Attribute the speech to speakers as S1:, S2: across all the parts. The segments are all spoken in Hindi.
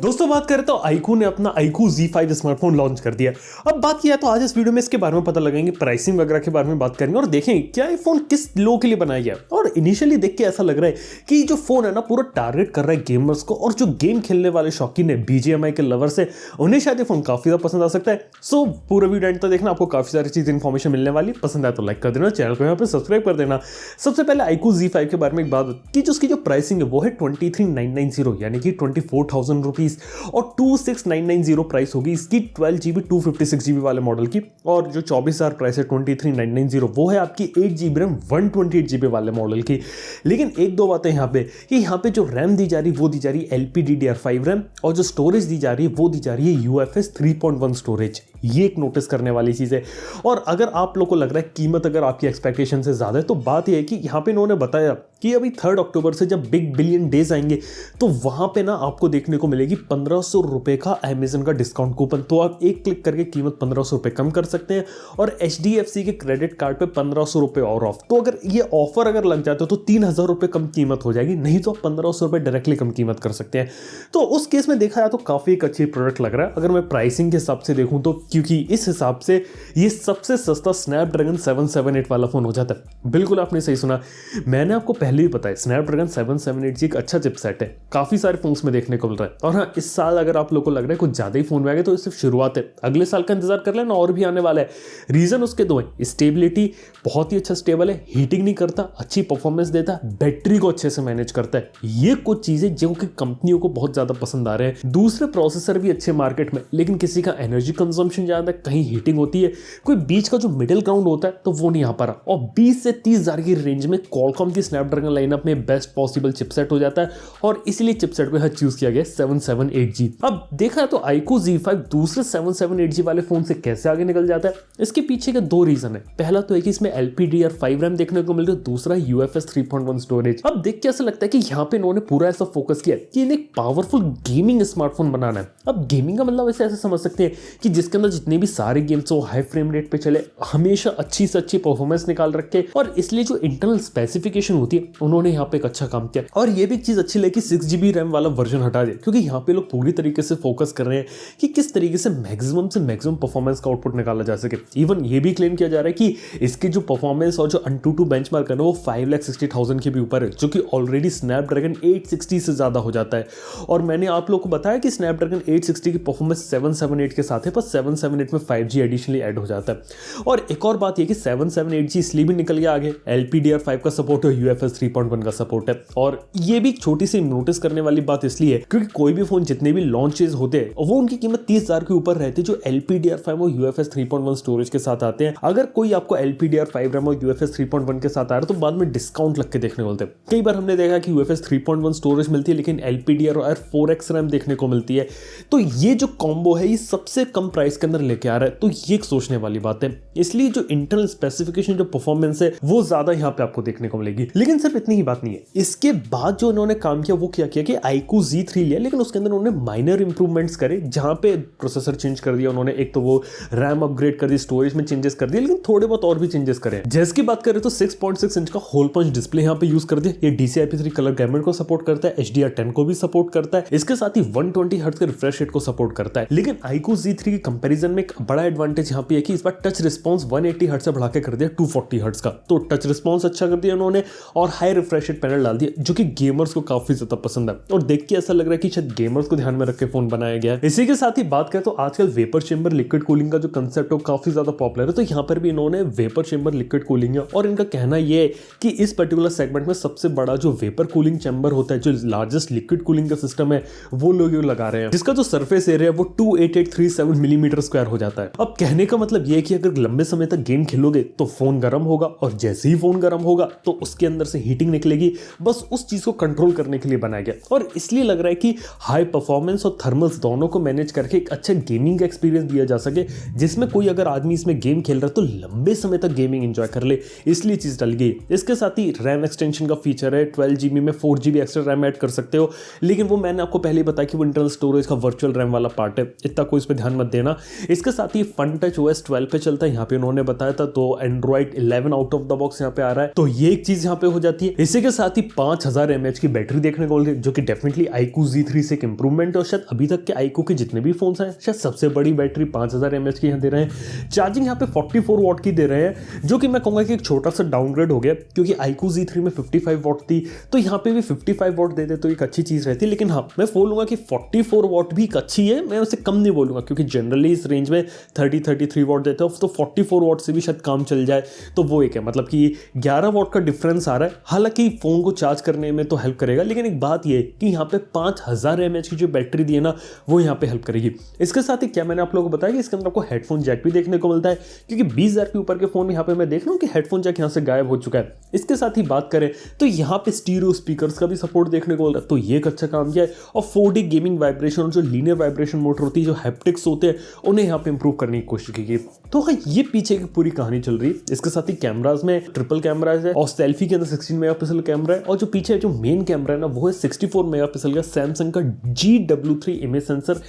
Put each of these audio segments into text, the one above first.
S1: दोस्तों बात करें तो iQOO ने अपना iQOO Z5 स्मार्टफोन लॉन्च कर दिया। अब बात किया तो आज इस वीडियो में इसके बारे में पता लगाएंगे, प्राइसिंग वगैरह के बारे में बात करेंगे और देखेंगे क्या ये फोन किस लोगों के लिए बनाया गया। और इनिशियली देख के ऐसा लग रहा है कि जो फोन है ना पूरा टारगेट कर रहा है गेमर्स को, और जो गेम खेलने वाले शौकीन है, BGMI के लवर्स है, उन्हें शायद ये फोन काफी ज्यादा पसंद आ सकता है। सो पूरा वीडियो एंड तक देखना, आपको काफी सारी चीज इन्फॉर्मेशन मिलने वाली। पसंद आए तो लाइक कर देना, चैनल को यहाँ पे सब्सक्राइब कर देना। सबसे पहले iQOO Z5 के बारे में एक बात कि जो उसकी जो प्राइसिंग है वो है 23,990 यानी कि 24,000 रुपीज, और 26,990 प्राइस होगी इसकी 12GB 256GB वाले मॉडल की। और जो 24,000 प्राइस है 23,990 वो है आपकी 8GB रैम 128GB वाले मॉडल की। लेकिन एक दो बातें यहाँ पे कि यहाँ पे जो रैम दी जा रही वो दी जा रही है LPDDR5 रैम, और जो स्टोरेज दी जा रही है वो दी जा रही है UFS 3.1 स्टोरेज। ये एक नोटिस करने वाली चीज है। और अगर आप लोग को लग रहा है कीमत अगर आपकी एक्सपेक्टेशन से ज्यादा है, तो बात यह है कि यहाँ पे इन्होंने बताया कि अभी 3 अक्टूबर से जब बिग बिलियन डेज आएंगे तो वहां पे ना आपको देखने को मिलेगी 1,500 रुपए का अमेजन का डिस्काउंट कूपन। तो आप एक क्लिक करके कीमत 1,500 रुपए कम कर सकते हैं, और HDFC के क्रेडिट कार्ड पे 1,500 रुपए और ऑफ। तो अगर ये ऑफर अगर लग जाता है तो 3,000 रुपए कम कीमत हो जाएगी, नहीं तो 1,500 रुपए डायरेक्टली कम कीमत कर सकते हैं। तो उस केस में देखा जाए तो काफी एक अच्छी प्रोडक्ट लग रहा है अगर मैं प्राइसिंग के हिसाब से देखूं तो, क्योंकि इस हिसाब से ये सबसे सस्ता स्नैपड्रैगन 778 वाला फोन हो जाता है। बिल्कुल आपने सही सुना, मैंने आपको पहले ही बताया स्नैपड्रैगन 778 एक अच्छा चिपसेट है, काफी सारे फोन्स में देखने को मिल रहा है। और हाँ, इस साल अगर आप लोगों को लग रहा है कुछ ज्यादा ही फोन में आ गए तो सिर्फ शुरुआत है, अगले साल का इंतजार कर लेना, और भी आने वाला है। रीजन उसके दो है, स्टेबिलिटी बहुत ही अच्छा स्टेबल है, हीटिंग नहीं करता, अच्छी परफॉर्मेंस देता है, बैटरी को अच्छे से मैनेज करता है। ये कुछ चीजें जो कि कंपनियों को बहुत ज्यादा पसंद आ रहे हैं। दूसरे प्रोसेसर भी अच्छे मार्केट में, लेकिन किसी का एनर्जी कंजम्पशन ज्यादा, कहीं हीटिंग होती है, कोई बीच का जो मिडिल ग्राउंड होता है तो वो नहीं आ पा रहा। और 20 से 30,000 की रेंज में Qualcomm की स्नैपड्रैगन लाइनअप में बेस्ट पॉसिबल चिपसेट हो जाता है, और इसलिए चिपसेट को चूज किया गया 778G। अब देखा तो iQOO Z5 दूसरे 778G वाले फोन से कैसे आगे निकल जाता है, इसके पीछे के दो रीजन है। पहला तो है कि इसमें LPDDR5 रैम देखने को मिल रही है, दूसरा UFS 3.1 स्टोरेज। अब देख के ऐसा लगता है कि यहाँ पे इन्होंने पूरा ऐसा फोकस किया कि इन्हें एक पावरफुल गेमिंग स्मार्टफोन बनाना है। अब गेमिंग का मतलब ऐसे समझ सकते हैं कि जिसके अंदर जितने भी सारे गेम्स हो हाई फ्रेम रेट पे चले, हमेशा अच्छी से अच्छी परफॉर्मेंस निकाल रखे, और इसलिए जो इंटरनल स्पेसिफिकेशन होती है उन्होंने यहाँ पे एक अच्छा काम किया। और ये भी एक चीज अच्छी लगी 6GB रैम वाला वर्जन हटा दिया, क्योंकि यहाँ पे लोग पूरी तरीके से फोकस कर रहे हैं कि किस तरीके से मैक्सिमम परफॉर्मेंस का आउटपुट निकाला जा सके। इवन ये भी क्लेम किया जा रहा है कि इसकी जो परफॉर्मेंस और जो AnTuTu बेंचमार्क है ना वो 5,60,000 के भी ऊपर है, जो कि ऑलरेडी स्नैपड्रैगन 860 से ज्यादा हो जाता है। और मैंने आप लोग को बताया कि स्नैपड्रैगन 860 की परफॉर्मेंस 778 के साथ है, पर 778 में 5G एडिशनली ऐड हो जाता है। और एक और बात यह कि 778G इसलिए भी निकल गया आगे, LPDDR5 का सपोर्ट है, UFS 3.1 का सपोर्ट है। और ये भी एक छोटी सी नोटिस करने वाली बात इसलिए है क्योंकि कोई भी फोन जितने भी लॉन्चेस होते हैं वो उनकी कीमत 30,000 के ऊपर रहती है, जो LPDDR5 और UFS 3.1 स्टोरेज के साथ आते हैं। अगर कोई आपको LPDDR5 रैम और UFS 3.1 के साथ आ रहा है तो बाद में डिस्काउंट लग के देखने को मिलते हैं। कई बार हमने देखा कि UFS 3.1 स्टोरेज मिलती है लेकिन LPDDR4X रैम देखने को मिलती है। तो ये जो कॉम्बो है ये सबसे कम प्राइस के अंदर लेके आ रहा है, तो ये एक सोचने वाली बात है। इसलिए जो इंटरनल स्पेसिफिकेशन जो परफॉर्मेंस है वो ज्यादा यहाँ पे आपको देखने को मिलेगी। लेकिन सिर्फ इतनी ही बात नहीं है, इसके बाद जो उन्होंने काम किया वो क्या किया कि iQOO Z3 लिया, लेकिन उसके अंदर उन्होंने माइनर इंप्रूवमेंट्स करे, जहां पे प्रोसेसर चेंज कर दिया उन्होंने, एक तो वो रैम अपग्रेड कर दी, स्टोरेज में चेंजेस कर दिए, लेकिन थोड़े बहुत और भी चेंजेस करे। जैसे की बात करें तो 6.6 इंच का होल पंच डिस्प्ले यहाँ पे यूज कर दिया, ये DCI-P3 कलर गैमेट को सपोर्ट करता है, HDR10 को भी सपोर्ट करता है, इसके साथ ही 120 हर्ट्ज के रिफ्रेश रेट को सपोर्ट करता है। लेकिन iQOO Z3 की कंपैरिजन में एक बड़ा एडवांटेज यहाँ पे है कि इस बार टच रिस्पॉन्स 180 हर्ट्ज से बढ़ा के कर दिया 240 हर्ट्ज का, तो टच रिस्पॉन्स अच्छा कर दिया उन्होंने, और हाई रिफ्रेश रेट पैनल डाल दिया, जो कि गेमर्स को काफी ज्यादा पसंद है। और देख के ऐसा लग रहा है कि शायद गेमर्स को ध्यान में रख के फोन बनाया गया है। इसी के साथ ही बात करें तो आजकल वेपर चेंबर लिक्विड कूलिंग का जो कंसेप्ट है काफी ज्यादा पॉपुलर है, तो यहाँ पर भी इन्होंने वेपर चेंबर लिक्विड कूलिंग है, और इनका कहना यह है कि इस पर्टिकुलर सेगमेंट में सबसे बड़ा जो वेपर कूलिंग चेंबर होता है, जो लार्जेस्ट लिक्विड कूलिंग का सिस्टम है, वो लोग लगा रहे हैं, जिसका जो सरफेस एरिया है वो 28837 मिलीमीटर स्क्वायर हो जाता है। अब कहने का मतलब यह है कि अगर लंबे समय तक गेम खेलोगे तो फोन गर्म होगा, और जैसे ही फोन गर्म होगा तो उसके अंदर से हीटिंग निकलेगी, बस उस चीज को कंट्रोल करने के लिए बनाया गया। और इसलिए लग रहा है कि हाई परफॉर्मेंस और थर्मल्स दोनों को मैनेज करके एक अच्छा गेमिंग का एक्सपीरियंस दिया जा सके, जिसमें कोई अगर आदमी इसमें गेम खेल रहा है तो लंबे समय तक गेमिंग एंजॉय कर ले, इसलिए चीज डल गई। इसके साथ ही रैम एक्सटेंशन का फीचर है, 12GB में 4GB एक्स्ट्रा रैम ऐड कर सकते हो, लेकिन वो मैंने आपको पहले बताया कि वो इंटरनल स्टोरेज का वर्चुअल रैम वाला पार्ट है, इतना कोई इस पर ध्यान मत देना। इसके साथ ही Funtouch OS 12 पे चलता है, यहाँ पे उन्होंने बताया था। तो Android 11 out of the box यहाँ पे आ रहा है, तो ये एक चीज यहाँ पे हो जाती है। इसी के साथ ही 5000 mAh की बैटरी देखने को मिल रही है, जो कि डेफिनेटली iQOO Z3 से एक इंप्रूवमेंट है। और शायद अभी तक के iQOO के जितने भी फोन हैं, शायद सबसे बड़ी बैटरी 5000 mAh की यहाँ दे रहे हैं। चार्जिंग यहाँ पे 44 वॉट की दे रहे हैं, जो कि मैं कहूंगा कि एक छोटा सा डाउनग्रेड हो गया, क्योंकि iQOO Z3 में 55 वॉट थी, तो यहाँ पे भी 55 वॉट दे दे तो एक अच्छी चीज रहती। लेकिन हाँ, मैं बोलूंगा कि 44 वॉट भी एक अच्छी है, मैं उसे कम नहीं बोलूंगा, क्योंकि जनरली इस रेंज में 33 वॉट देते हो, तो 44 वॉट से भी शायद काम चल जाए। तो वो एक है, मतलब कि 11 वॉट का डिफरेंस आ रहा है। हालांकि फोन को चार्ज करने में तो हेल्प करेगा, लेकिन एक बात ये कि यहाँ पे 5000 mAh की जो बैटरी दी है ना, वो यहाँ पे हेल्प करेगी। इसके साथ ही क्या मैंने आप लोगों को बताया कि इसके अंदर आपको हेडफोन जैक भी देखने को मिलता है, क्योंकि 20,000 के ऊपर के फोन में यहाँ पे मैं देख रहा हूँ कि हेडफोन जैक यहाँ से गायब हो चुका है। इसके साथ ही बात करें तो यहाँ पे स्टीरियो स्पीकर्स का भी सपोर्ट देखने को मिल रहा है, तो ये एक अच्छा काम किया है। और 4D गेमिंग वाइब्रेशन और जो लीनियर वाइब्रेशन मोटर होती है, जो हैप्टिक्स होते हैं, उन्हें यहाँ पे इंप्रूव करने की कोशिश की गई। तो हाँ, ये पीछे की पूरी कहानी चल रही है। इसके साथ ही कैमराज में ट्रिपल कैमराज है, और सेल्फी के अंदर 16 मेगापिक्सल कैमरा है, और जो पीछे जो मेन कैमरा है ना, वो है 64 मेगापिक्सल का सैमसंग का GW3 इमेज सेंसर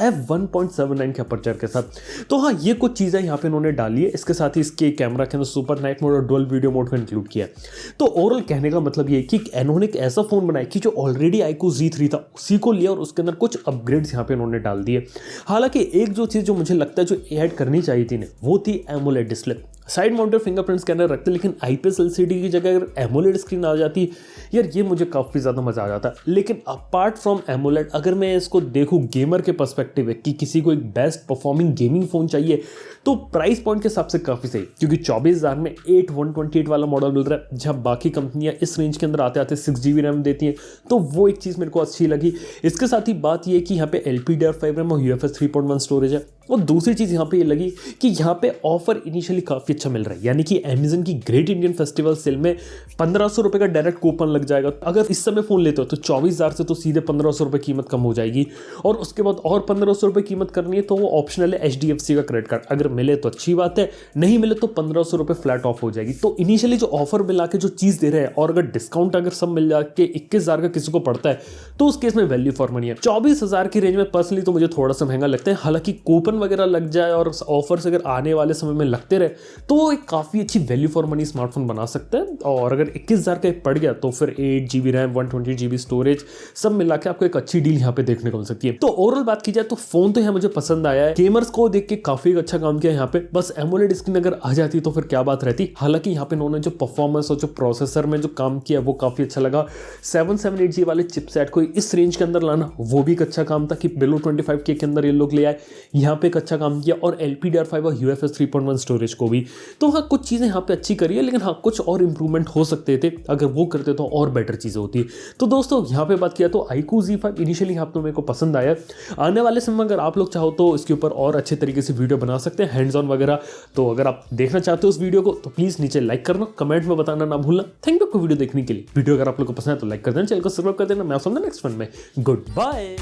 S1: f1.79 के अपर्चर के साथ। तो हाँ, ये कुछ चीजें यहाँ पे इन्होंने डाली है। इसके साथ ही इसके कैमरा के अंदर सुपर नाइट मोड और डुअल वीडियो मोड को इंक्लूड किया है। तो ओवरऑल कहने का मतलब ये कि इन्होंने एक ऐसा फोन बनाया कि जो ऑलरेडी iQOO Z3 था, उसी को लिया और उसके अंदर कुछ अपग्रेड्स यहाँ पे इन्होंने डाल दिए। हालांकि एक जो चीज जो मुझे लगता है जो ऐड करनी चाहिए थी, वो थी AMOLED display. Side mounted fingerprint scanner रखते, लेकिन IPS LCD की जगह अगर एमोलेड स्क्रीन आ जाती, यार ये मुझे काफ़ी ज़्यादा मज़ा आ जाता। लेकिन अपार्ट फ्रॉम एमोलेड, अगर मैं इसको देखूँ गेमर के पर्सपेक्टिव है कि किसी को एक बेस्ट परफॉर्मिंग गेमिंग फ़ोन चाहिए, तो प्राइस पॉइंट के हिसाब से काफ़ी सही, क्योंकि 24,000 में 8128 वाला मॉडल मिल रहा है, जब बाकी कंपनियां इस रेंज के अंदर आते आते 6GB रैम देती हैं। तो वो एक चीज़ मेरे को अच्छी लगी। इसके साथ ही बात ये कि यहाँ पे LPDDR5 रैम और UFS 3.1 स्टोरेज है। और दूसरी चीज़ यहाँ पे ये लगी कि यहाँ पे ऑफर इनिशियली काफ़ी अच्छा मिल रहा है, यानी कि अमेजन की ग्रेट इंडियन फेस्टिवल सेल में 1500 रुपये का डायरेक्ट कूपन लग जाएगा। अगर इस समय फ़ोन लेते हो तो 24,000 से तो सीधे 1500 रुपये कीमत कम हो जाएगी, और उसके बाद और 1500 रुपये कीमत करनी है तो वो ऑप्शनल है HDFC का क्रेडिट कार्ड। अगर मिले तो अच्छी बात है, नहीं मिले तो 1500 रुपये फ्लैट ऑफ हो जाएगी। तो इनिशियली जो ऑफर मिला के जो चीज़ दे रहे हैं, और अगर डिस्काउंट अगर सब मिल जाके 21,000 का किसी को पड़ता है, तो उस केस में वैल्यू फॉर मनी है। 24,000 की रेंज में पर्सनली तो मुझे थोड़ा सा महंगा लगता है। हालांकि कूपन वगैरह लग जाए और ऑफर्स अगर आने वाले समय में लगते रहे, तो वो एक काफ़ी अच्छी वैल्यू फॉर मनी स्मार्टफोन बना सकते हैं। और अगर 21,000 का पड़ गया तो फिर 8GB रैम 120GB स्टोरेज सब मिला के आपको एक अच्छी डील यहाँ पे देखने को मिल सकती है। तो ओवरऑल बात की जाए तो फोन तो यहाँ मुझे पसंद आया है, गेमर्स को देख के काफी अच्छा काम किया यहाँ पे। बस एमोलेड स्क्रीन अगर आ जाती तो फिर क्या बात रहती। हालांकि यहाँ पे इन्होंने जो परफॉर्मेंस और जो प्रोसेसर में जो काम किया वो काफी अच्छा लगा। 778G वाले चिपसेट को इस रेंज के अंदर लाना वो भी एक अच्छा काम था कि बिलो 25K के अंदर ये लोग ले आए, यहाँ पे एक अच्छा काम किया। और LPDDR5 और UFS 3.1 स्टोरेज को भी, तो हाँ कुछ चीजें यहाँ पे अच्छी करी है, लेकिन हाँ कुछ और इंप्रूवमेंट हो सकते थे। अगर वो करते तो और बेटर चीजें होती। तो दोस्तों यहाँ पे बात किया तो iQOO Z5 इनिशियली यहाँ पे मेरे को पसंद आया। आने वाले समय में अगर आप लोग चाहो तो इसके ऊपर और अच्छे तरीके से वीडियो बना सकते हैं, हैंड्स ऑन वगैरह। तो अगर आप देखना चाहते हो उस वीडियो को तो प्लीज नीचे लाइक करना, कमेंट में बताना ना भूलना। थैंक यू आपको वीडियो देखने के लिए। वीडियो अगर आप लोग को पसंद है तो लाइक कर देना, चैनल को सब्सक्राइब कर देना। मैं आपसे नेक्स्ट वन में गुड बाय।